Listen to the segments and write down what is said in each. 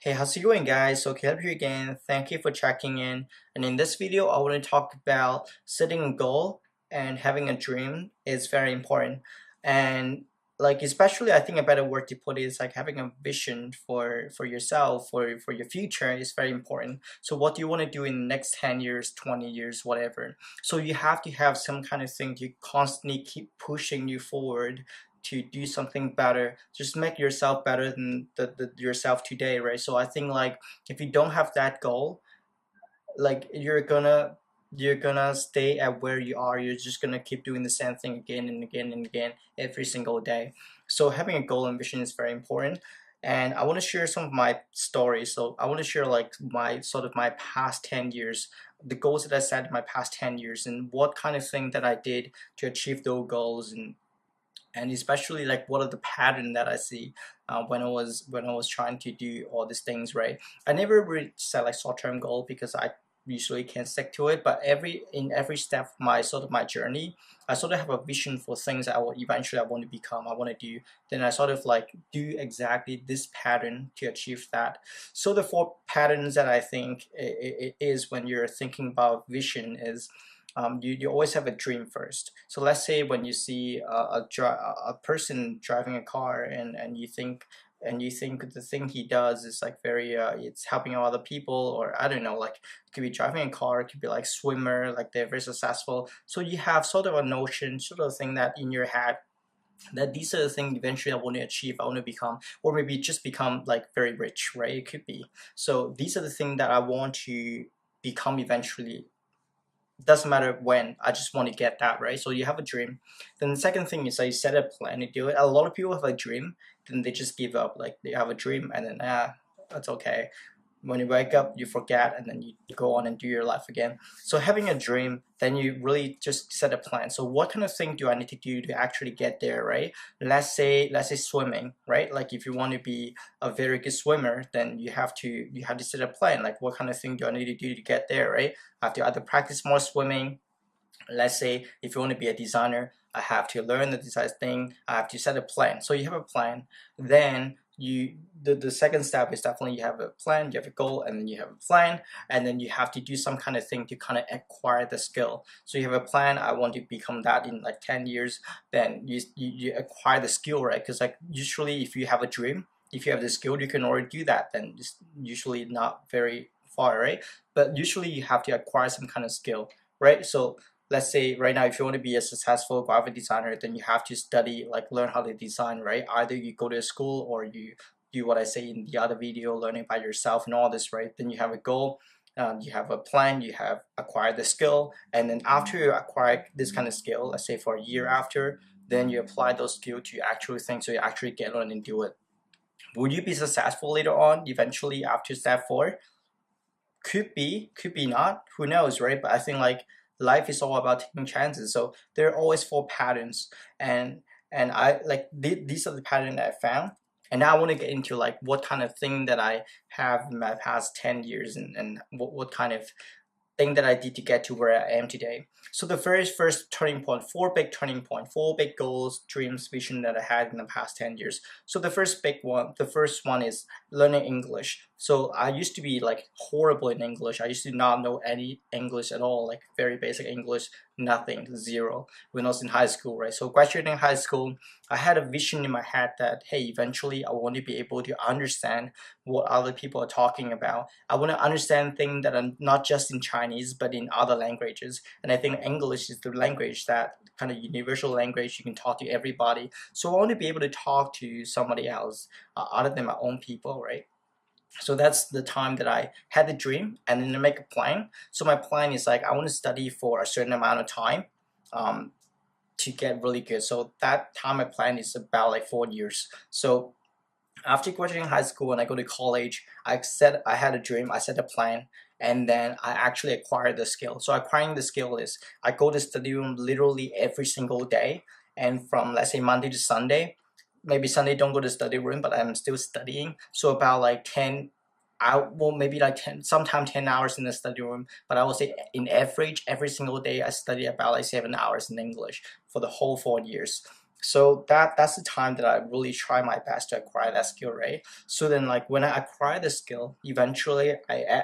Hey, how's it going, guys? So Caleb here again. Thank you for checking in. And in this video, I want to talk about setting a goal and having a dream is very important. And like especially I think a better word to put it is like having a vision for yourself, for your future is very important. So what do you want to do in the next 10 years, 20 years, whatever. So you have to have some kind of thing to constantly keep pushing you forward to do something better, just make yourself better than yourself today, right? So I think like if you don't have that goal, like you're gonna stay at where you are. You're just gonna keep doing the same thing again and again and again every single day. So having a goal and vision is very important. And I want to share some of my stories. So I want to share like my sort of my past 10 years, the goals that I set in my past 10 years, and what kind of thing that I did to achieve those goals, and especially like what are the pattern that I see when I was trying to do all these things, right? I never really set like short-term goal because I usually can't stick to it, but every step of my sort of my journey, I sort of have a vision for things that I will eventually I want to become, I want to do. Then I sort of like do exactly this pattern to achieve that. So the four patterns that I think it is when you're thinking about vision is you always have a dream first. So let's say when you see a person driving a car, and you think the thing he does is like very it's helping out other people, or I don't know, like it could be driving a car, it could be like swimmer, like they're very successful. So you have sort of a notion, sort of thing that in your head that these are the things eventually I want to achieve, I want to become, or maybe just become like very rich, right? It could be. So these are the things that I want to become eventually. Doesn't matter when, I just want to get that, right? So you have a dream. Then the second thing is that you set a plan to do it. A lot of people have a dream, then they just give up. Like they have a dream and then that's okay. When you wake up you forget, and then you go on and do your life again. So having a dream, then you really just set a plan. So what kind of thing do I need to do to actually get there, right? Let's say swimming, right? Like if you want to be a very good swimmer, then you have to set a plan, like what kind of thing do I need to do to get there, right? I have to either practice more swimming. Let's say if you want to be a designer, I have to learn the design thing, I have to set a plan. So you have a plan. Then the second step is definitely you have a plan, you have a goal, and then you have a plan, and then you have to do some kind of thing to kind of acquire the skill. So you have a plan, I want to become that in like 10 years. Then you acquire the skill, right? Because like usually if you have a dream, if you have the skill, you can already do that. Then it's usually not very far, right? But usually you have to acquire some kind of skill, right? So let's say right now if you want to be a successful graphic designer, then you have to study, like learn how to design, right? Either you go to school or you do what I say in the other video, learning by yourself and all this, right? Then you have a goal, you have a plan, you have acquired the skill, and then after you acquire this kind of skill, let's say for a year after, then you apply those skills to actual things, so you actually get on and do it. Would you be successful later on eventually after step 4? Could be not, who knows, right? But I think like life is all about taking chances. So there are always four patterns, and I like these are the patterns that I found. And now I want to get into like what kind of thing that I have in my past 10 years, and what kind of thing that I did to get to where I am today. So the first turning point, four big goals, dreams, vision that I had in the past 10 years. So the first one is learning English. So I used to be like horrible in English. I used to not know any English at all, like very basic English, nothing, zero, when I was in high school, right? So graduating high school, I had a vision in my head that, hey, eventually I want to be able to understand what other people are talking about. I want to understand things that are not just in Chinese, but in other languages. And I think English is the language, that kind of universal language you can talk to everybody. So I want to be able to talk to somebody else other than my own people, right? So that's the time that I had the dream, and then I make a plan. So my plan is like I want to study for a certain amount of time um, to get really good. So that time my plan is about like 4 years. So after graduating high school and I go to college, I had a dream, I set a plan, and then I actually acquired the skill. So acquiring the skill is I go to study room literally every single day, and from let's say Monday to Sunday, maybe Sunday don't go to study room, but I'm still studying. So about like 10, well maybe like 10, sometimes 10 hours in the study room, but I would say in average every single day I study about like 7 hours in English for the whole 4 years. So that's the time that I really try my best to acquire that skill, right? So then like when I acquire the skill, eventually I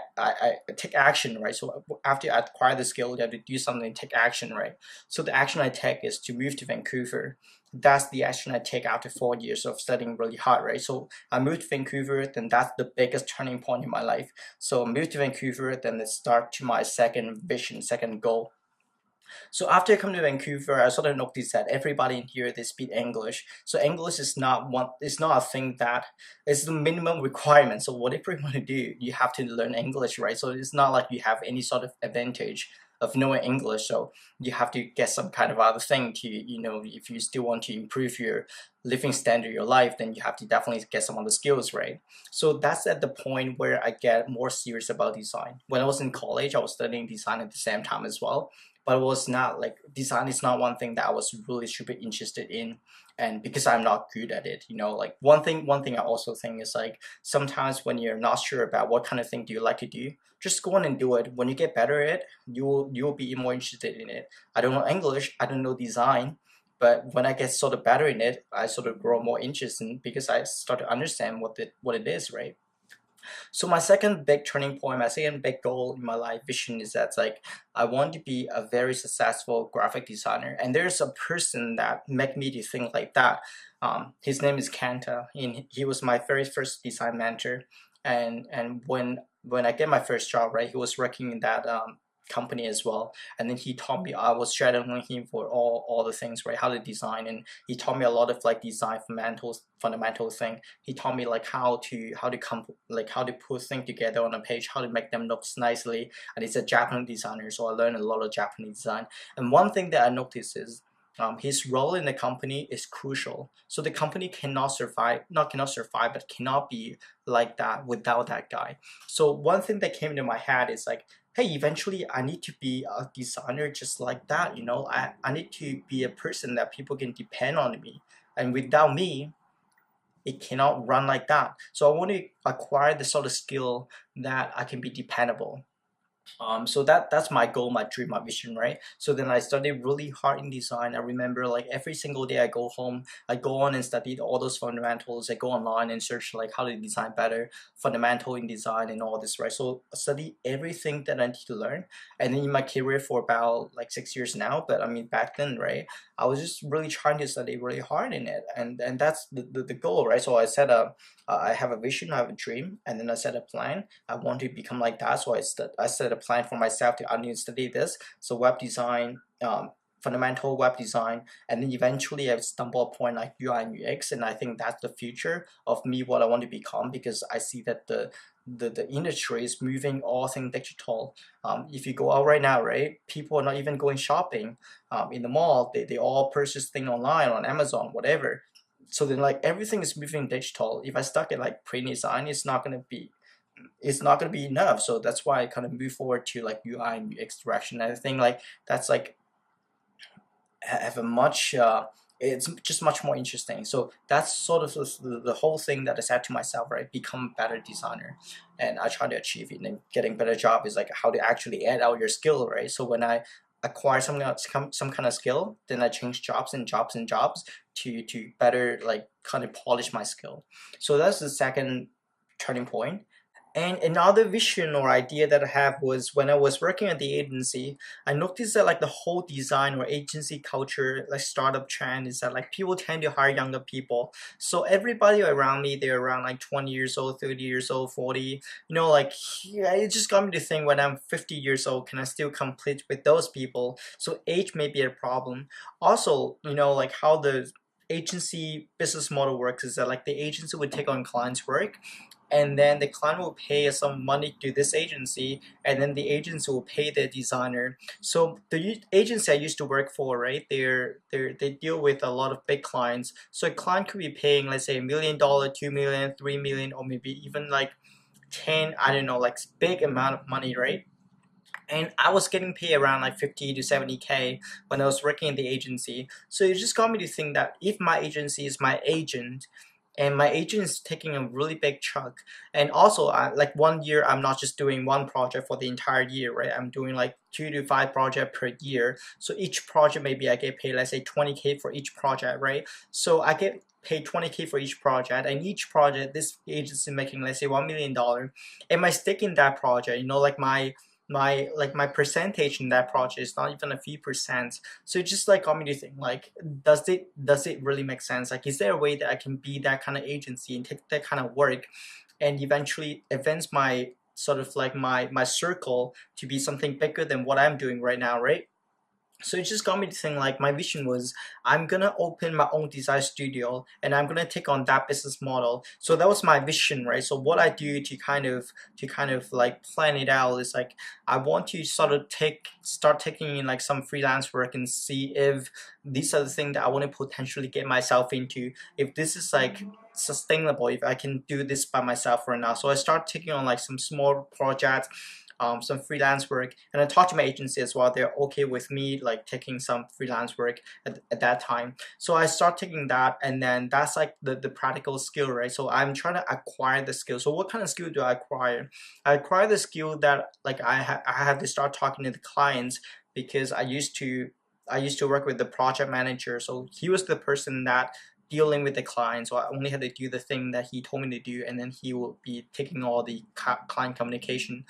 take action, right? So after I acquire the skill, you have to do something, take action, right? So the action I take is to move to Vancouver. That's the action I take after 4 years of studying really hard, right? So I moved to Vancouver, then that's the biggest turning point in my life. So I moved to Vancouver, then it start to my second vision, second goal. So after I come to Vancouver, I sort of noticed that everybody in here they speak English. So English is not one, it's not a thing that is the minimum requirement. So whatever you want to do, you have to learn English, right? So it's not like you have any sort of advantage of knowing English. So you have to get some kind of other thing to, if you still want to improve your living standard, your life, then you have to definitely get some other skills, right? So that's at the point where I get more serious about design. When I was in college, I was studying design at the same time as well, but it was not like design is not one thing that I was really super interested in. And because I'm not good at it, like one thing I also think is like sometimes when you're not sure about what kind of thing do you like to do, just go on and do it. When you get better at it, you'll be more interested in it. I don't know English, I don't know design, but when I get sort of better in it, I sort of grow more interested because I start to understand what it is, right? So my second big turning point, my second big goal in my life vision is that like I want to be a very successful graphic designer. And there's a person that make me to think like that. His name is Kanta, and he was my very first design mentor. And when I get my first job, right, he was working in that company as well. And then he taught me, I was shadowing him for all the things, right, how to design. And he taught me a lot of like design fundamental thing. He taught me like how to put things together on a page, how to make them look nicely. And he's a Japanese designer, so I learned a lot of Japanese design. And one thing that I noticed is his role in the company is crucial. So the company cannot survive, not cannot survive, but cannot be like that without that guy. So one thing that came into my head is like, hey, eventually I need to be a designer just like that. I need to be a person that people can depend on me. And without me, it cannot run like that. So I want to acquire the sort of skill that I can be dependable. So that's my goal, my dream, my vision, right? So then I studied really hard in design. I remember like every single day I go home, I go on and study all those fundamentals. I go online and search like how to design better, fundamental in design and all this, right? So I study everything that I need to learn. And then in my career for about like 6 years now, but I mean back then, right? I was just really trying to study really hard in it, and that's the goal, right? So I have a vision, I have a dream, and then I set a plan. I want to become like that, so I set a plan for myself to I need to study this. So web design, fundamental web design, and then eventually I stumble upon like UI and UX, and I think that's the future of me, what I want to become, because I see that the industry is moving all things digital. If you go out right now, right, people are not even going shopping in the mall. They all purchase things online on Amazon, whatever. So then like everything is moving digital. If I stuck at like print design, it's not gonna be enough. So that's why I kind of move forward to like UI and UX direction. And I think like that's like have a much it's just much more interesting. So that's sort of the whole thing that I said to myself, right? Become a better designer, and I try to achieve it. And getting better job is like how to actually add out your skill, right? So when I acquire some kind of skill, then I change jobs and jobs and jobs to better like kind of polish my skill. So that's the second turning point. And another vision or idea that I have was when I was working at the agency, I noticed that like the whole design or agency culture, like startup trend, is that like people tend to hire younger people. So everybody around me, they're around like 20 years old, 30 years old, 40. Like yeah, it just got me to think when I'm 50 years old, can I still compete with those people? So age may be a problem. Also, like how the agency business model works is that like the agency would take on clients' work, and then the client will pay some money to this agency, and then the agency will pay the designer. So the agency I used to work for, right, they deal with a lot of big clients. So a client could be paying, let's say, $1 million, 2 million, 3 million, or maybe even like 10, I don't know, like big amount of money, right? And I was getting paid around like 50 to 70K when I was working in the agency. So it just got me to think that if my agency is my agent, and my agent is taking a really big chunk. And also like 1 year I'm not just doing one project for the entire year, right? I'm doing like 2 to 5 projects per year. So each project, maybe I get paid, let's say 20K for each project, right? So I get paid 20K for each project, and each project this agency is making, let's say, $1 million. And my stake in that project, like my percentage in that project is not even a few percent. So it just like got me to think, like, does it really make sense? Like, is there a way that I can be that kind of agency and take that kind of work and eventually advance my sort of like my circle to be something bigger than what I'm doing right now, right? So it just got me to think, like, my vision was I'm gonna open my own design studio and I'm gonna take on that business model. So that was my vision, right? So what I do to kind of like plan it out is like I want to sort of start taking in like some freelance work and see if these are the things that I want to potentially get myself into, if this is like sustainable, if I can do this by myself right now. So I start taking on like some small projects, some freelance work, and I talked to my agency as well. They're okay with me like taking some freelance work at that time. So I start taking that, and then that's like the practical skill, right? So I'm trying to acquire the skill. So what kind of skill do I acquire? I acquire the skill that like I have to start talking to the clients, because I used to work with the project manager. So he was the person that dealing with the client, so I only had to do the thing that he told me to do, and then he will be taking all the client communication.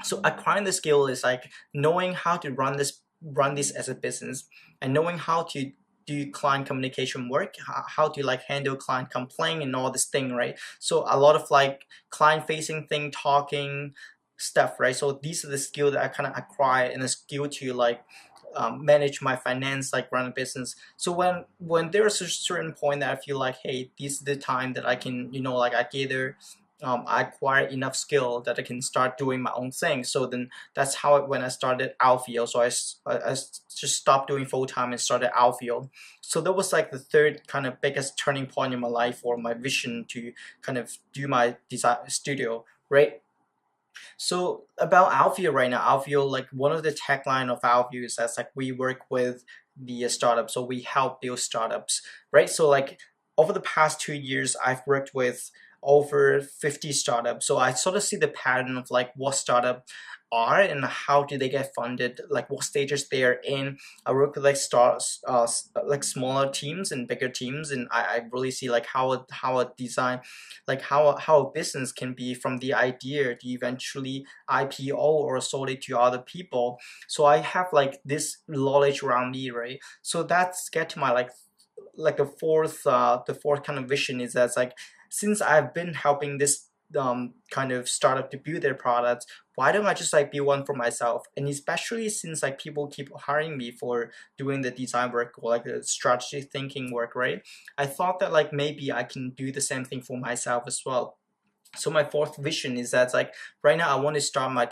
So acquiring the skill is like knowing how to run this as a business, and knowing how to do client communication work, how to like handle client complaint and all this thing, right? So a lot of like client facing thing, talking stuff, right? So these are the skill that I kind of acquire, and the skill to like manage my finance, like run a business. So when there's a certain point that I feel like, hey, this is the time that I can, like I gather, I acquire enough skill that I can start doing my own thing. So then that's how when I started Outfield. So I just stopped doing full time and started Outfield. So that was like the third kind of biggest turning point in my life, or my vision to kind of do my design studio, right? So about Outfield right now, Outfield, like one of the tagline of Outfield is that's like we work with the startups, so we help build startups, right? So like over the past 2 years, I've worked with over 50 startups. So I sort of see the pattern of like what startup are and how do they get funded, like what stages they are in. I work with like stars, like smaller teams and bigger teams, and I really see like how a design, like how a business can be from the idea to eventually IPO or sold it to other people. So I have like this knowledge around me, right? So that's get to my like the fourth kind of vision is that like since I've been helping this kind of startup to build their products, why don't I just like build one for myself? And especially since like people keep hiring me for doing the design work or like the strategy thinking work, right? I thought that like maybe I can do the same thing for myself as well. So my fourth vision is that like right now I want to start my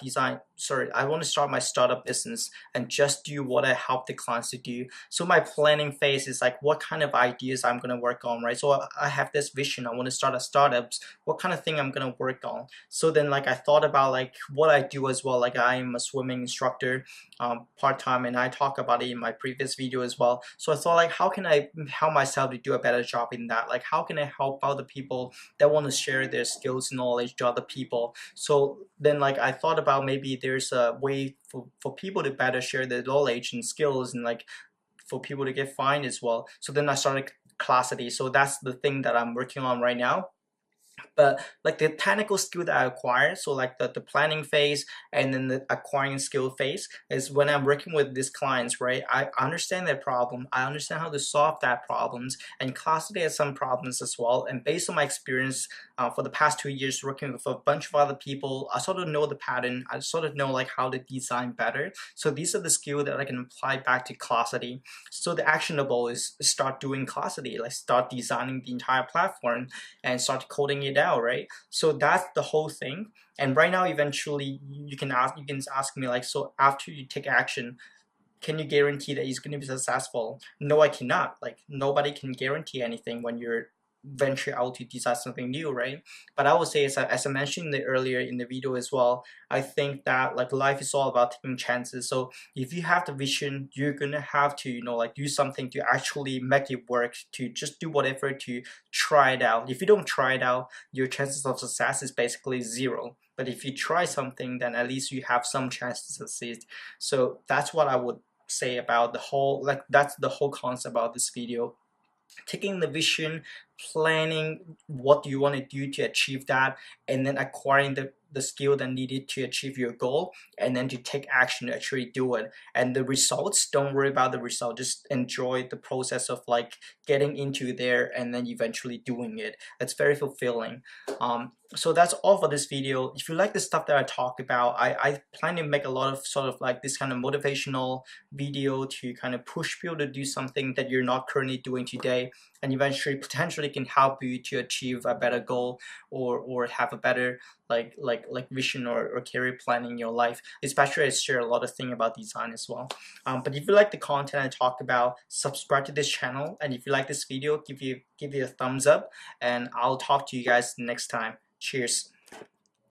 startup business and just do what I help the clients to do. So my planning phase is like what kind of ideas I'm going to work on, right? So I have this vision, I want to start a startups, what kind of thing I'm going to work on. So then like I thought about like what I do as well. Like I am a swimming instructor, part-time, and I talk about it in my previous video as well. So I thought like how can I help myself to do a better job in that? Like how can I help other people that want to share their skills and knowledge to other people? So then like I thought about maybe there's a way for people to better share their knowledge and skills, and like for people to get fined as well. So then I started Clascity. So that's the thing that I'm working on right now. But like the technical skill that I acquire, so like the planning phase and then the acquiring skill phase is when I'm working with these clients, right? I understand their problem, I understand how to solve that problems, and classically has some problems as well. And based on my experience for the past 2 years working with a bunch of other people, I sort of know the pattern, I sort of know like how to design better. So these are the skills that I can apply back to Classity. So the actionable is start doing Classity, like start designing the entire platform and start coding it out, right? So that's the whole thing. And right now, eventually, you can ask me like, so after you take action, can you guarantee that it's going to be successful? No, I cannot. Like nobody can guarantee anything when you're venture out to decide something new, right? But I would say, as I mentioned earlier in the video as well, I think that like life is all about taking chances. So if you have the vision, you're gonna have to, you know, like do something to actually make it work, to just do whatever to try it out. If you don't try it out, your chances of success is basically zero. But if you try something, then at least you have some chance to succeed. So that's what I would say about the whole, like that's the whole concept about this video. Taking the vision, planning what you want to do to achieve that, and then acquiring the skill that needed to achieve your goal, and then to take action to actually do it. And the results, don't worry about the result, just enjoy the process of like getting into there and then eventually doing it. That's very fulfilling. So that's all for this video. If you like the stuff that I talk about, I plan to make a lot of sort of like this kind of motivational video to kind of push people to do something that you're not currently doing today, and eventually potentially can help you to achieve a better goal, or have a better like vision or career plan in your life. Especially I share a lot of things about design as well. But if you like the content I talk about, subscribe to this channel, and if you like this video, give you a thumbs up, and I'll talk to you guys next time. Cheers.